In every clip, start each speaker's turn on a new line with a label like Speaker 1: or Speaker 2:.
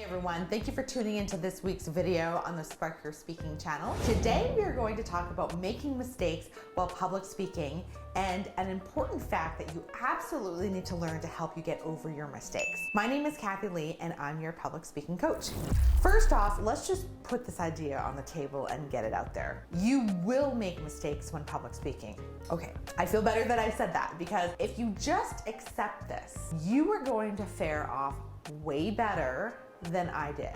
Speaker 1: Everyone, thank you for tuning into this week's video on the Spark Your Speaking channel. Today we are going to talk about making mistakes while public speaking and an important fact that you absolutely need to learn to help you get over your mistakes. My name is Kathy Lee and I'm your public speaking coach. First off, let's just put this idea on the table and get it out there. You will make mistakes when public speaking. Okay, I feel better that I said that, because if you just accept this, you are going to fare off way better than I did.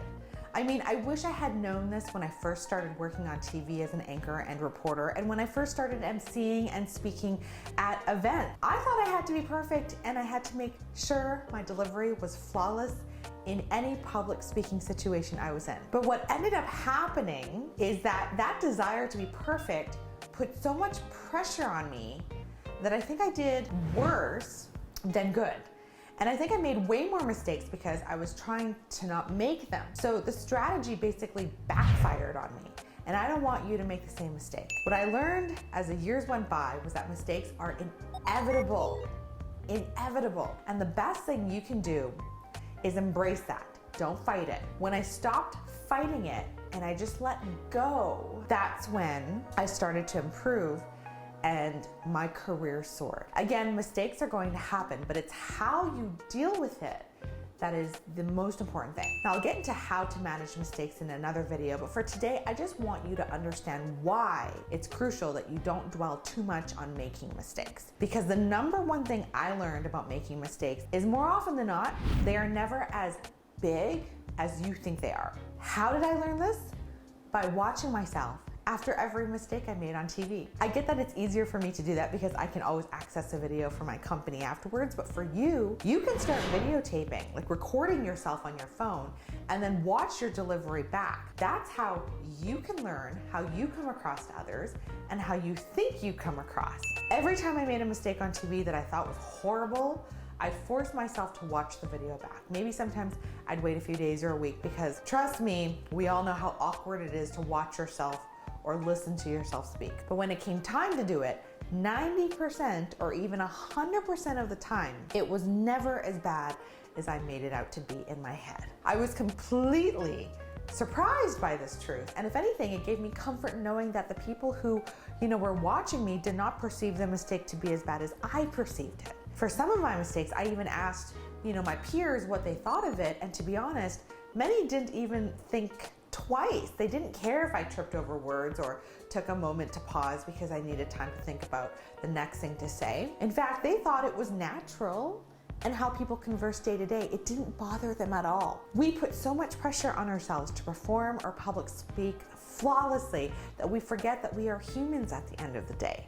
Speaker 1: I mean, I wish I had known this when I first started working on TV as an anchor and reporter, and when I first started emceeing and speaking at events. I thought I had to be perfect and I had to make sure my delivery was flawless in any public speaking situation I was in. But what ended up happening is that desire to be perfect put so much pressure on me that I think I did worse than good. And I think I made way more mistakes because I was trying to not make them. So the strategy basically backfired on me. And I don't want you to make the same mistake. What I learned as the years went by was that mistakes are inevitable. Inevitable. And the best thing you can do is embrace that. Don't fight it. When I stopped fighting it and I just let go, that's when I started to improve and my career soared. Again, mistakes are going to happen, but it's how you deal with it that is the most important thing. Now, I'll get into how to manage mistakes in another video, but for today, I just want you to understand why it's crucial that you don't dwell too much on making mistakes. Because the number one thing I learned about making mistakes is, more often than not, they are never as big as you think they are. How did I learn this? By watching myself after every mistake I made on TV. I get that it's easier for me to do that because I can always access a video for my company afterwards, but for you, you can start videotaping, like recording yourself on your phone, and then watch your delivery back. That's how you can learn how you come across to others and how you think you come across. Every time I made a mistake on TV that I thought was horrible, I forced myself to watch the video back. Maybe sometimes I'd wait a few days or a week, because trust me, we all know how awkward it is to watch yourself or listen to yourself speak. But when it came time to do it, 90% or even 100% of the time, it was never as bad as I made it out to be in my head. I was completely surprised by this truth. And if anything, it gave me comfort knowing that the people who, were watching me did not perceive the mistake to be as bad as I perceived it. For some of my mistakes, I even asked, my peers what they thought of it. And to be honest, many didn't even think twice. They didn't care if I tripped over words or took a moment to pause because I needed time to think about the next thing to say. In fact, they thought it was natural and how people converse day to day. It didn't bother them at all. We put so much pressure on ourselves to perform or public speak flawlessly that we forget that we are humans at the end of the day.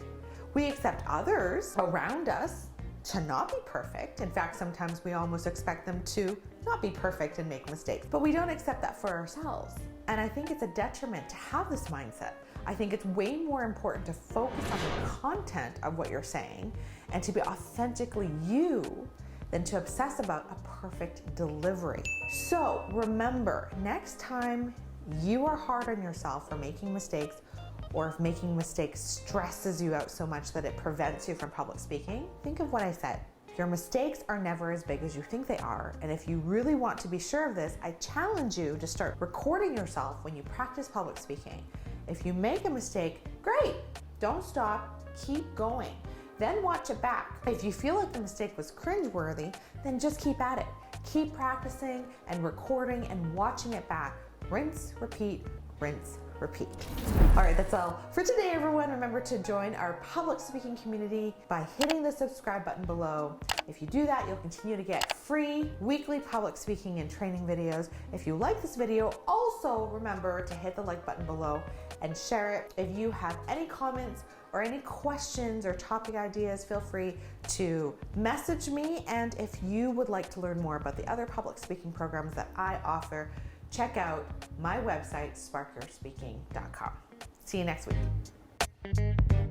Speaker 1: We accept others around us to not be perfect. In fact, sometimes we almost expect them to not be perfect and make mistakes, but we don't accept that for ourselves. And I think it's a detriment to have this mindset. I think it's way more important to focus on the content of what you're saying and to be authentically you than to obsess about a perfect delivery. So remember, next time you are hard on yourself for making mistakes, or if making mistakes stresses you out so much that it prevents you from public speaking, think of what I said. Your mistakes are never as big as you think they are. And if you really want to be sure of this, I challenge you to start recording yourself when you practice public speaking. If you make a mistake, great, don't stop, keep going. Then watch it back. If you feel like the mistake was cringeworthy, then just keep at it. Keep practicing and recording and watching it back. Rinse, repeat, rinse, repeat. All right, that's all for today, everyone. Remember to join our public speaking community by hitting the subscribe button below. If you do that, you'll continue to get free weekly public speaking and training videos. If you like this video, also remember to hit the like button below and share it. If you have any comments or any questions or topic ideas, feel free to message me. And if you would like to learn more about the other public speaking programs that I offer, check out my website, sparkyourspeaking.com. See you next week.